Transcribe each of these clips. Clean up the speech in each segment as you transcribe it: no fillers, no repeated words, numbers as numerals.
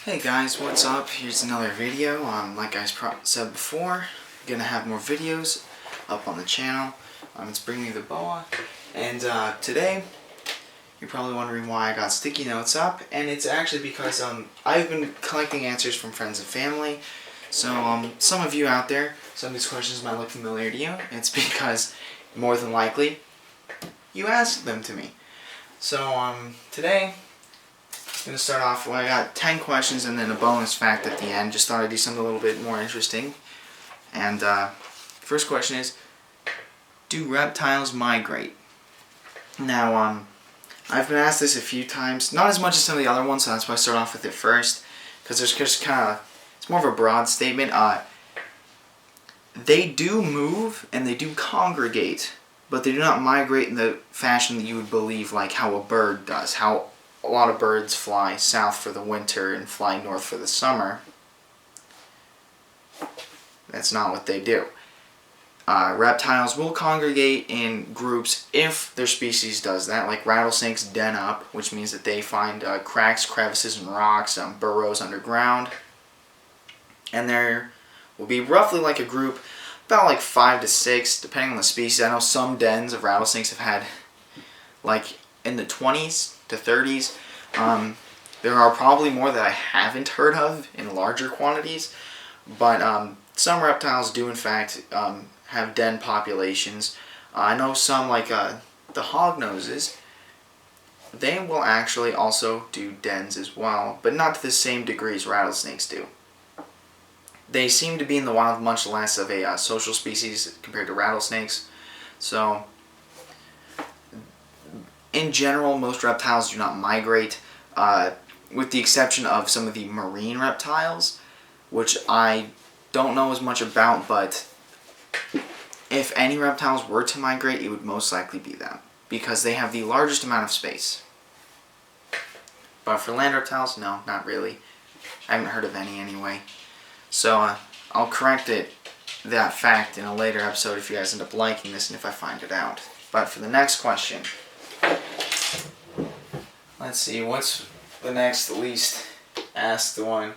Hey guys, what's up? Here's another video. Like I said before, gonna have more videos up on the channel. It's Bring Me the Boa, and today you're probably wondering why I got sticky notes up, and it's actually because I've been collecting answers from friends and family. So some of you out there, some of these questions might look familiar to you. It's because more than likely you asked them to me. So today I'm going to start off, I got 10 questions and then a bonus fact at the end. Just thought I'd do something a little bit more interesting. And first question is, do reptiles migrate? Now, I've been asked this a few times, not as much as some of the other ones, so that's why I start off with it first, because there's just kind of, it's more of a broad statement. They do move and they do congregate, but they do not migrate in the fashion that you would believe, like how a bird does, how a lot of birds fly south for the winter and fly north for the summer. That's not what they do. Reptiles will congregate in groups if their species does that, like rattlesnakes den up, which means that they find cracks, crevices, and rocks, burrows underground. And there will be roughly like a group, about like 5 to 6, depending on the species. I know some dens of rattlesnakes have had like in the 20s to 30s. There are probably more that I haven't heard of in larger quantities, but some reptiles do in fact have den populations. I know some, like the hognoses, they will actually also do dens as well, but not to the same degree as rattlesnakes do. They seem to be in the wild much less of a social species compared to rattlesnakes. So in general, most reptiles do not migrate, with the exception of some of the marine reptiles, which I don't know as much about, but if any reptiles were to migrate, it would most likely be them, because they have the largest amount of space. But for land reptiles, no, not really. I haven't heard of any anyway. So I'll correct that fact in a later episode if you guys end up liking this and if I find it out. But for the next question, let's see, what's the next least asked one?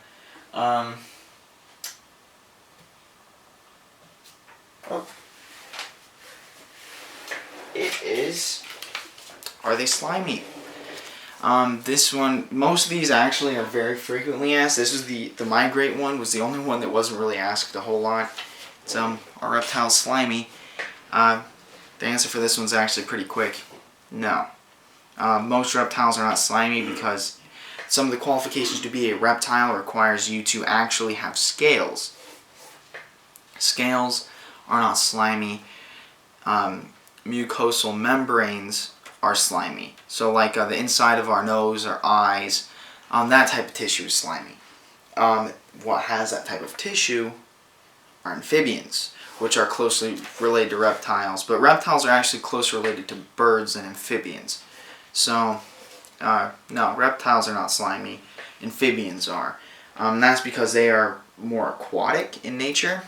It is, are they slimy? This one, most of these actually are very frequently asked. This was the migrate one was the only one that wasn't really asked a whole lot. It's, are reptiles slimy? The answer for this one's actually pretty quick. No. Most reptiles are not slimy because some of the qualifications to be a reptile requires you to actually have scales. Scales are not slimy. Mucosal membranes are slimy. So like the inside of our nose or eyes, that type of tissue is slimy. What has that type of tissue are amphibians, which are closely related to reptiles. But reptiles are actually closer related to birds than amphibians. So, no, reptiles are not slimy. Amphibians are. That's because they are more aquatic in nature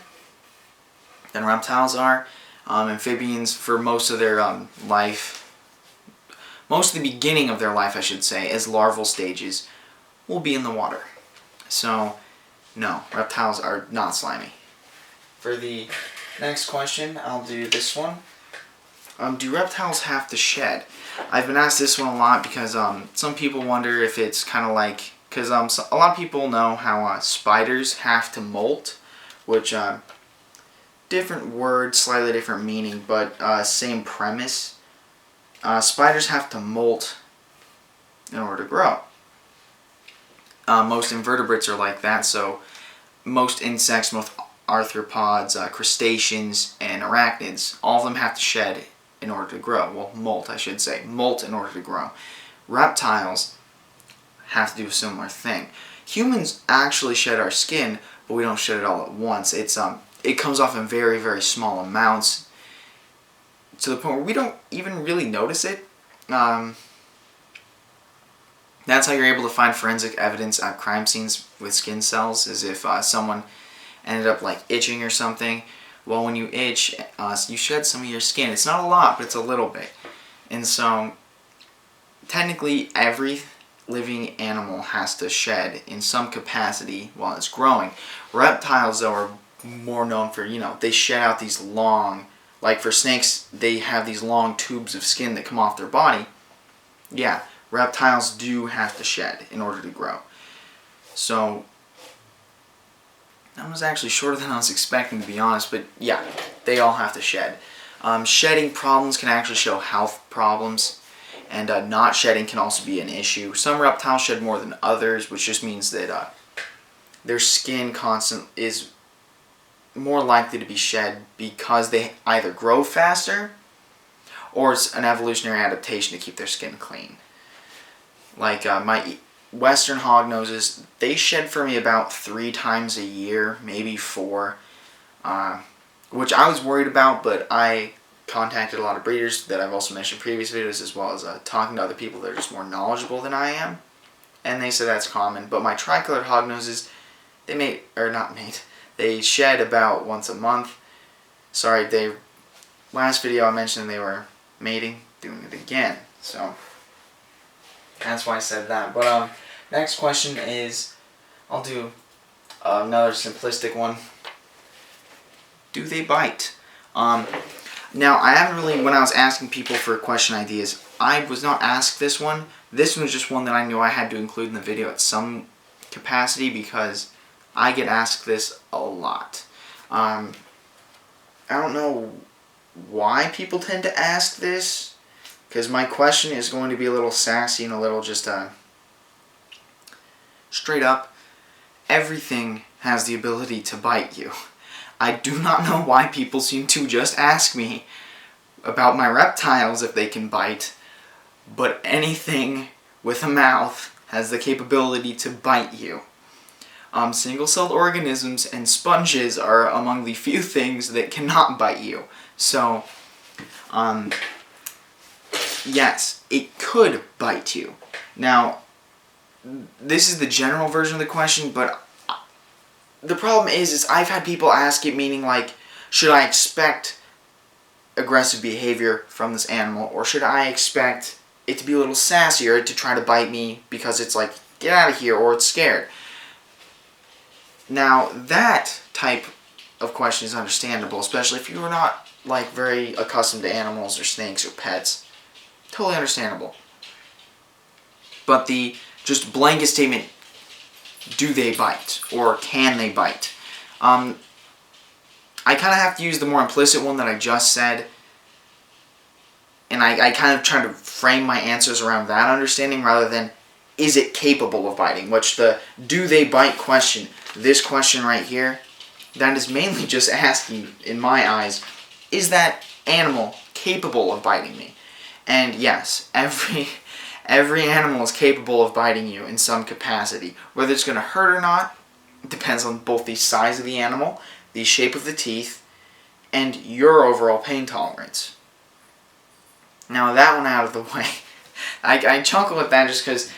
than reptiles are. Amphibians, for most of their life, most of the beginning of their life, I should say, as larval stages, will be in the water. So, no, reptiles are not slimy. For the next question, I'll do this one. Do reptiles have to shed? I've been asked this one a lot because some people wonder if it's kind of like, because a lot of people know how spiders have to molt, which, different word, slightly different meaning, but same premise. Spiders have to molt in order to grow. Most invertebrates are like that, so most insects, most arthropods, crustaceans, and arachnids, all of them have to shed in order to grow. Well, molt, I should say. Molt in order to grow. Reptiles have to do a similar thing. Humans actually shed our skin, but we don't shed it all at once. It comes off in very, very small amounts, to the point where we don't even really notice it. That's how you're able to find forensic evidence at crime scenes with skin cells, is if someone ended up like itching or something. Well, when you itch, you shed some of your skin. It's not a lot, but it's a little bit. And so, technically, every living animal has to shed in some capacity while it's growing. Reptiles, though, are more known for, they shed out these long, like for snakes, they have these long tubes of skin that come off their body. Yeah, reptiles do have to shed in order to grow. So, that was actually shorter than I was expecting, to be honest, but yeah, they all have to shed. Shedding problems can actually show health problems, and not shedding can also be an issue. Some reptiles shed more than others, which just means that their skin is more likely to be shed because they either grow faster or it's an evolutionary adaptation to keep their skin clean. Like my Western hognoses, they shed for me about 3 times a year, maybe 4, which I was worried about, but I contacted a lot of breeders that I've also mentioned in previous videos, as well as talking to other people that are just more knowledgeable than I am, and they said that's common. But my tricolored hognoses, they shed about once a month. Sorry, last video I mentioned they were mating, doing it again, so that's why I said that. But next question is, I'll do another simplistic one. Do they bite? Now, I haven't really, when I was asking people for question ideas, I was not asked this one. This one was just one that I knew I had to include in the video at some capacity because I get asked this a lot. I don't know why people tend to ask this, because my question is going to be a little sassy and a little just straight up. Everything has the ability to bite you. I do not know why people seem to just ask me about my reptiles if they can bite, but anything with a mouth has the capability to bite you. Single-celled organisms and sponges are among the few things that cannot bite you. So, yes, it could bite you. Now, this is the general version of the question, but the problem is I've had people ask it, meaning like, should I expect aggressive behavior from this animal, or should I expect it to be a little sassier to try to bite me because it's like, get out of here, or it's scared? Now, that type of question is understandable, especially if you are not like very accustomed to animals or snakes or pets. Totally understandable. But the just blanket statement, do they bite, or can they bite? I kind of have to use the more implicit one that I just said, and I kind of try to frame my answers around that understanding rather than, is it capable of biting? Which the do they bite question, this question right here, that is mainly just asking, in my eyes, is that animal capable of biting me? And yes, every animal is capable of biting you in some capacity. Whether it's going to hurt or not depends on both the size of the animal, the shape of the teeth, and your overall pain tolerance. Now, that one out of the way, I chuckle at that just because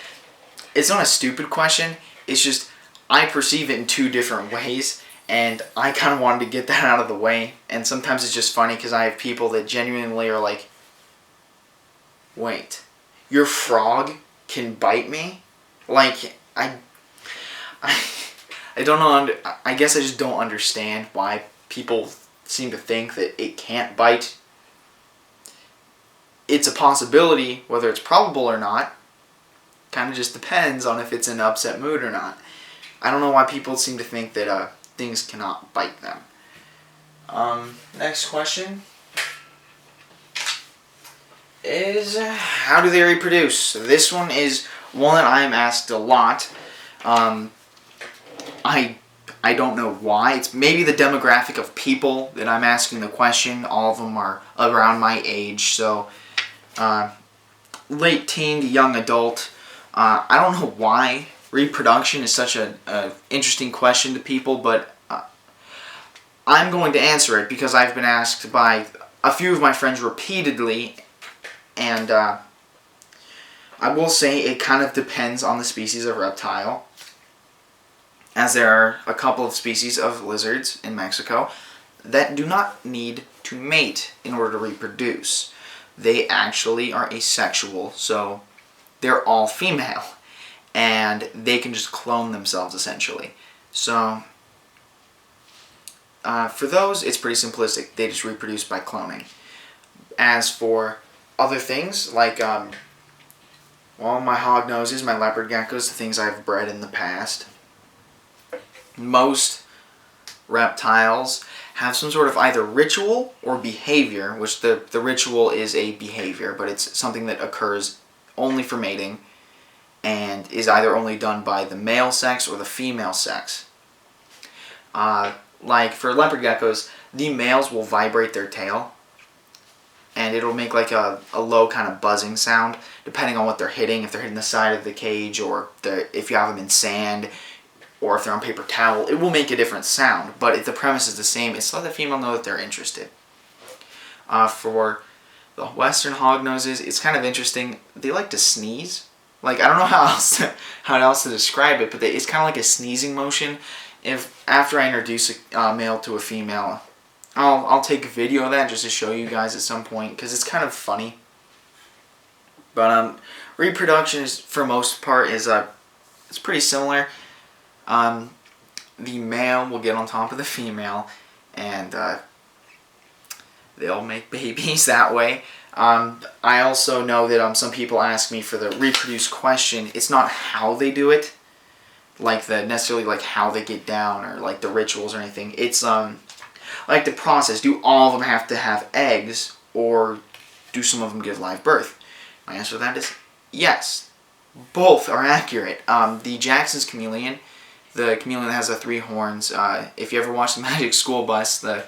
it's not a stupid question. It's just I perceive it in 2 different ways, and I kind of wanted to get that out of the way. And sometimes it's just funny because I have people that genuinely are like, wait, your frog can bite me? Like, I don't know, I guess I just don't understand why people seem to think that it can't bite. It's a possibility, whether it's probable or not, kind of just depends on if it's in an upset mood or not. I don't know why people seem to think that things cannot bite them. Next question is, how do they reproduce? This one is one that I am asked a lot. I don't know why. It's maybe the demographic of people that I'm asking the question. All of them are around my age, so late teen to young adult. I don't know why reproduction is such an interesting question to people, but I'm going to answer it because I've been asked by a few of my friends repeatedly, and I will say it kind of depends on the species of reptile, as there are a couple of species of lizards in Mexico that do not need to mate in order to reproduce. They actually are asexual, so they're all female. and they can just clone themselves essentially. So for those, it's pretty simplistic. They just reproduce by cloning. As for other things like my hognoses, my leopard geckos, the things I've bred in the past, most reptiles have some sort of either ritual or behavior, which the ritual is a behavior, but it's something that occurs only for mating and is either only done by the male sex or the female sex. Like for leopard geckos, the males will vibrate their tail, and it'll make like a low kind of buzzing sound depending on what they're hitting. If they're hitting the side of the cage, or if you have them in sand, or if they're on paper towel, it will make a different sound. But if the premise is the same, it's to let the female know that they're interested. For the western hognoses, it's kind of interesting. They like to sneeze. Like, I don't know how else to describe it, but it's kind of like a sneezing motion. If after I introduce a male to a female, I'll take a video of that just to show you guys at some point, because it's kind of funny. But reproduction is, for most part, it's pretty similar. The male will get on top of the female, and they'll make babies that way. I also know that some people ask me for the reproduce question. It's not how they do it, like necessarily like how they get down or like the rituals or anything. It's like the process. Do all of them have to have eggs, or do some of them give live birth? My answer to that is yes. Both are accurate. The Jackson's chameleon, the chameleon that has the 3 horns, if you ever watch the Magic School Bus, the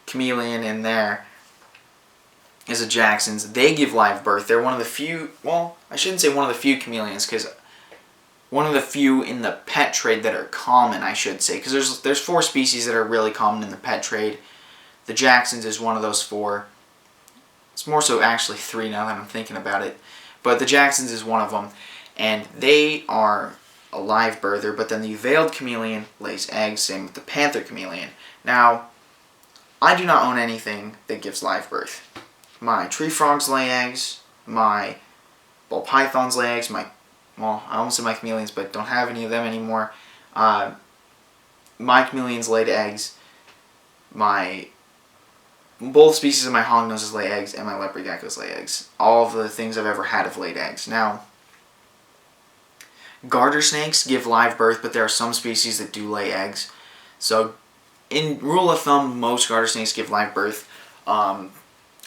chameleon in there is a Jackson's. They give live birth. They're one of the few, well, I shouldn't say one of the few chameleons, because one of the few in the pet trade that are common, I should say, because there's 4 species that are really common in the pet trade. The Jackson's is one of those 4. It's more so actually 3 now that I'm thinking about it. But the Jackson's is one of them, and they are a live birther, but then the veiled chameleon lays eggs, same with the panther chameleon. Now, I do not own anything that gives live birth. My tree frogs lay eggs, my ball pythons lay eggs, well, I almost said my chameleons, but don't have any of them anymore. My chameleons laid eggs. Both species of my hognoses lay eggs, and my leopard geckos lay eggs. All of the things I've ever had have laid eggs. Now, garter snakes give live birth, but there are some species that do lay eggs. So, in rule of thumb, most garter snakes give live birth.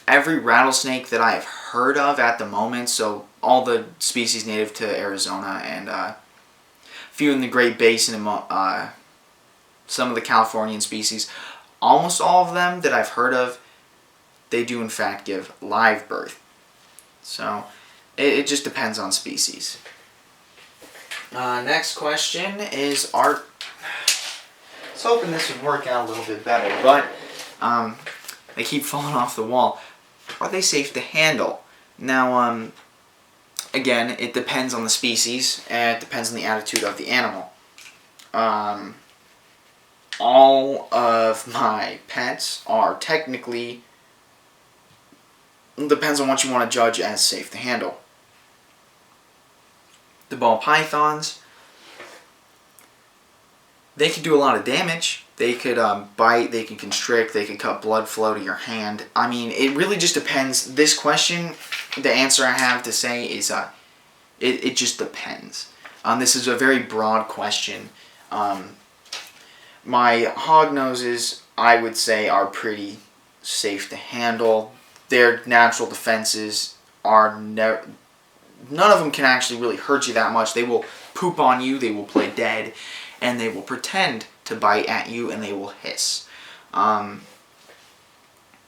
Every rattlesnake that I have heard of at the moment, so all the species native to Arizona and a few in the Great Basin and some of the Californian species, almost all of them that I've heard of, they do in fact give live birth. So it just depends on species. Next question is, I was hoping this would work out a little bit better, but they keep falling off the wall. Are they safe to handle? Now, again, it depends on the species, and it depends on the attitude of the animal. All of my pets are technically, depends on what you want to judge as safe to handle. The ball pythons, they can do a lot of damage. They could bite, they can constrict, they can cut blood flow to your hand. I mean, it really just depends. This question, the answer I have to say is, it just depends. This is a very broad question. My hognoses, I would say, are pretty safe to handle. Their natural defenses are none of them can actually really hurt you that much. They will poop on you, they will play dead, and they will pretend to bite at you, and they will hiss. None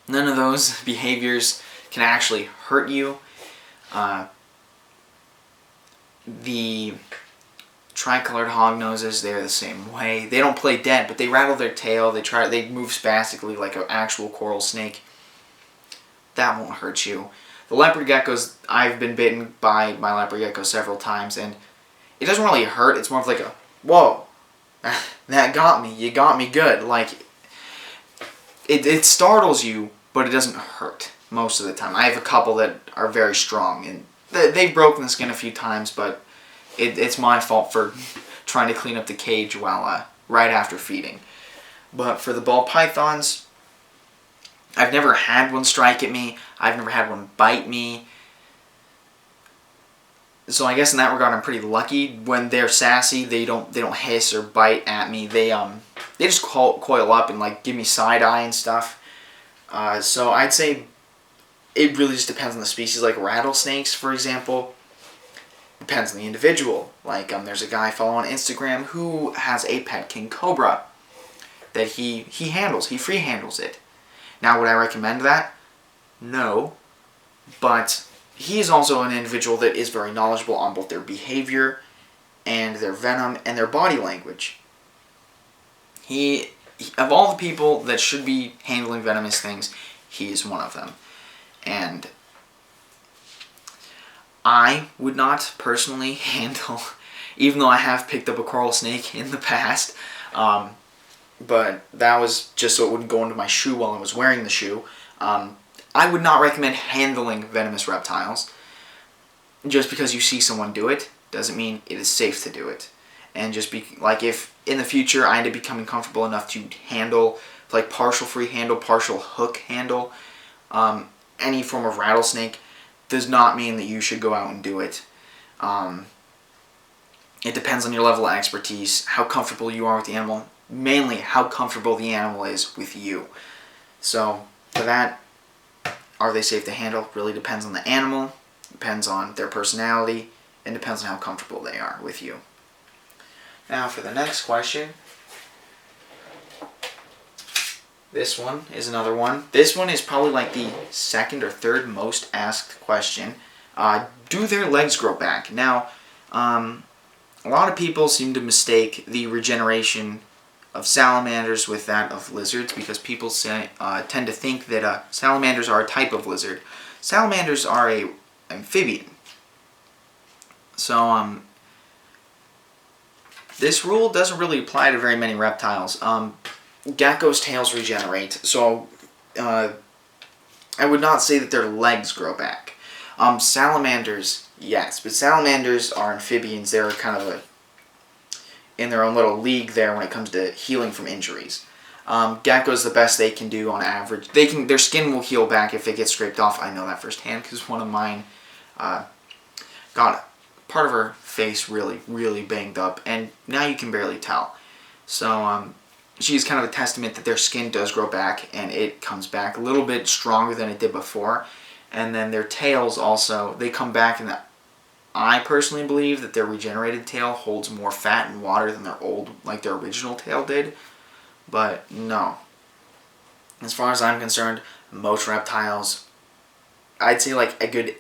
of those behaviors can actually hurt you. The tricolored hognoses, they're the same way. They don't play dead, but they rattle their tail. They move spastically like an actual coral snake. That won't hurt you. The leopard geckos, I've been bitten by my leopard gecko several times, and it doesn't really hurt. It's more of like a, whoa, that got me. You got me good. Like, it startles you, but it doesn't hurt most of the time. I have a couple that are very strong, and they've broken the skin a few times, but it's my fault for trying to clean up the cage while right after feeding. But for the ball pythons, I've never had one strike at me. I've never had one bite me. So I guess in that regard, I'm pretty lucky. When they're sassy, they don't hiss or bite at me. They just coil up and like give me side eye and stuff. So I'd say it really just depends on the species. Like rattlesnakes, for example, depends on the individual. Like there's a guy I follow on Instagram who has a pet king cobra that he handles. He free handles it. Now, would I recommend that? No, but he is also an individual that is very knowledgeable on both their behavior and their venom and their body language. He of all the people that should be handling venomous things, he is one of them. And I would not personally handle, even though I have picked up a coral snake in the past, but that was just so it wouldn't go into my shoe while I was wearing the shoe. I would not recommend handling venomous reptiles. Just because you see someone do it doesn't mean it is safe to do it. And just be like, if in the future I end up becoming comfortable enough to handle like partial free handle, partial hook handle, any form of rattlesnake, does not mean that you should go out and do it. It depends on your level of expertise, how comfortable you are with the animal, mainly how comfortable the animal is with you. So for that, are they safe to handle? Really depends on the animal, depends on their personality, and depends on how comfortable they are with you. Now for the next question. This one is another one. This one is probably like the second or third most asked question. Do their legs grow back? Now, a lot of people seem to mistake the regeneration of salamanders with that of lizards because people tend to think that salamanders are a type of lizard. Salamanders are a amphibian. So this rule doesn't really apply to very many reptiles. Geckos' tails regenerate, so I would not say that their legs grow back. Salamanders, yes, but salamanders are amphibians. They're kind of in their own little league there when it comes to healing from injuries. Geckos, the best they can do on average, their skin will heal back if it gets scraped off. I know that firsthand because one of mine got part of her face really, really banged up, and now you can barely tell. So she's kind of a testament that their skin does grow back, and it comes back a little bit stronger than it did before. And then their tails also, they come back, and I personally believe that their regenerated tail holds more fat and water than their original tail did. But no. As far as I'm concerned, most reptiles, I'd say like a good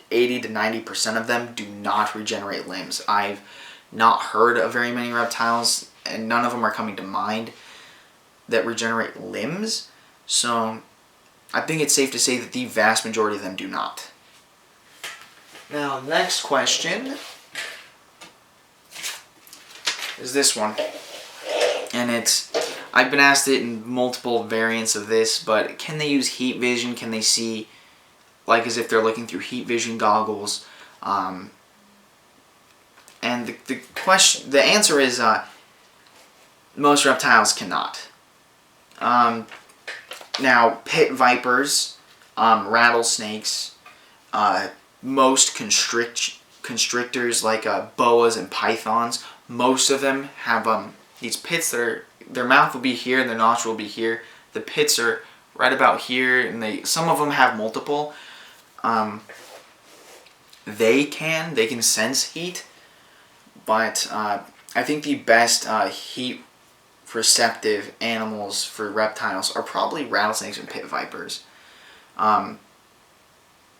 80 to 90% of them do not regenerate limbs. I've not heard of very many reptiles, and none of them are coming to mind, that regenerate limbs. So I think it's safe to say that the vast majority of them do not. Now, next question is this one. And I've been asked it in multiple variants of this, but can they use heat vision? Can they see like as if they're looking through heat vision goggles? And the answer is most reptiles cannot. Now, pit vipers, rattlesnakes, most constrictors like boas and pythons, most of them have these pits that their mouth will be here and their nostril will be here. The pits are right about here, and some of them have multiple. They can sense heat, but I think the best heat receptive animals for reptiles are probably rattlesnakes and pit vipers.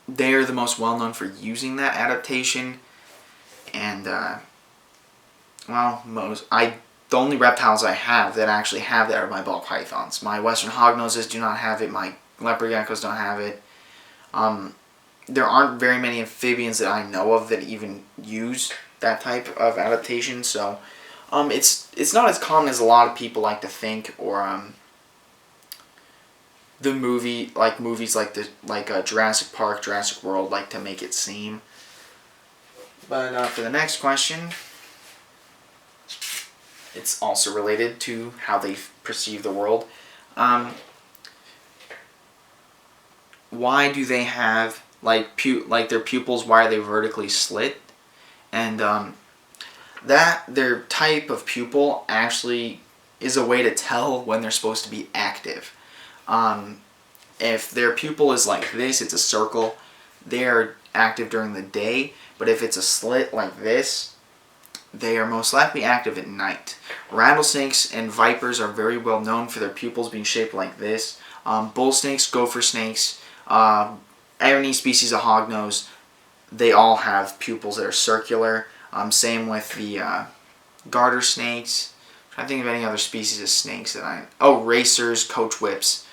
They are the most well known for using that adaptation, and the only reptiles I have that actually have that are my ball pythons. My western hognoses do not have it. My leopard geckos don't have it. There aren't very many amphibians that I know of that even use that type of adaptation. So it's not as common as a lot of people like to think, or movies like Jurassic Park, Jurassic World like to make it seem. But for the next question, it's also related to how they perceive the world. Why do they have like their pupils? Why are they vertically slit? And that their type of pupil actually is a way to tell when they're supposed to be active. If their pupil is like this, it's a circle, they are active during the day. But if it's a slit like this, they are most likely active at night. Rattlesnakes and vipers are very well known for their pupils being shaped like this. Bull snakes, gopher snakes, any species of hognose, they all have pupils that are circular. Same with the garter snakes. I'm trying to think of any other species of snakes that racers, coach whips.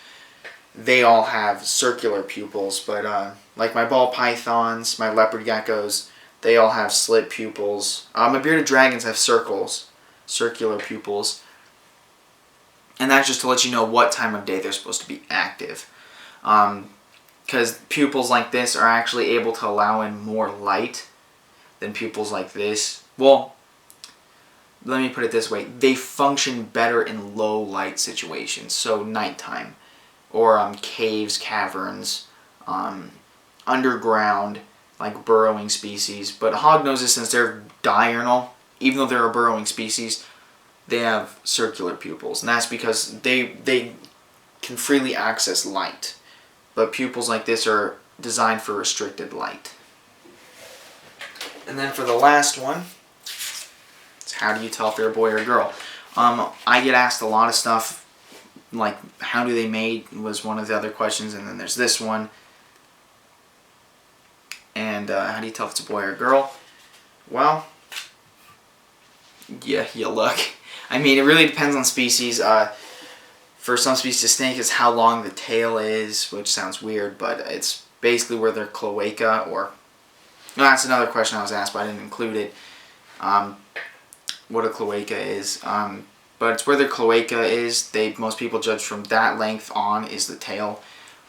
They all have circular pupils, but like my ball pythons, my leopard geckos, they all have slit pupils. My bearded dragons have circular pupils. And that's just to let you know what time of day they're supposed to be active. Because pupils like this are actually able to allow in more light than pupils like this. Well, let me put it this way. They function better in low light situations, so nighttime. Or caves, caverns, underground, like burrowing species. But hognoses, since they're diurnal, even though they're a burrowing species, they have circular pupils. And that's because they can freely access light. But pupils like this are designed for restricted light. And then for the last one, it's how do you tell if they're a boy or a girl? I get asked a lot of stuff, like how do they mate was one of the other questions, and then there's this one. And how do you tell if it's a boy or a girl? Well, yeah, you look. I mean, it really depends on species. For some species of snake, it's how long the tail is, which sounds weird, but it's basically where their cloaca, or... No, that's another question I was asked, but I didn't include it. What a cloaca is. But it's where their cloaca is. Most people judge from that length on is the tail.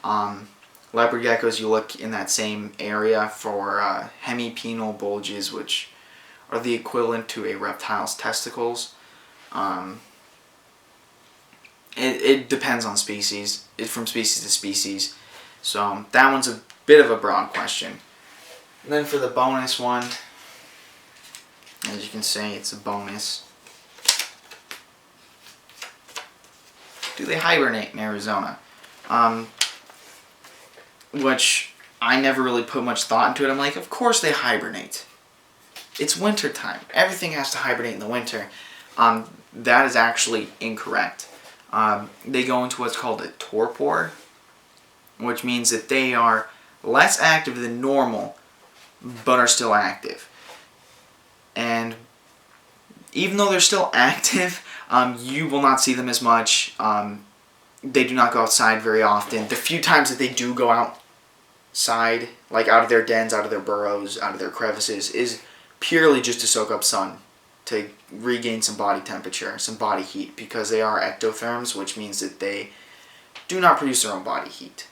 Leopard geckos, you look in that same area for hemipenal bulges, which are the equivalent to a reptile's testicles. It depends on species. It's from species to species. So that one's a bit of a broad question. And then for the bonus one, as you can see, it's a bonus. Do they hibernate in Arizona? Which I never really put much thought into it. I'm like, of course they hibernate. It's winter time. Everything has to hibernate in the winter. That is actually incorrect. They go into what's called a torpor, which means that they are less active than normal, but are still active. And even though they're still active, you will not see them as much. They do not go outside very often. The few times that they do go outside, like out of their dens, out of their burrows, out of their crevices, is purely just to soak up sun, to regain some body temperature, some body heat, because they are ectotherms, which means that they do not produce their own body heat.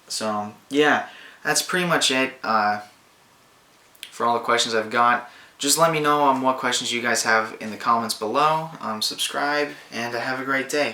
So, yeah, that's pretty much it for all the questions I've got. Just let me know what questions you guys have in the comments below. Subscribe, and have a great day.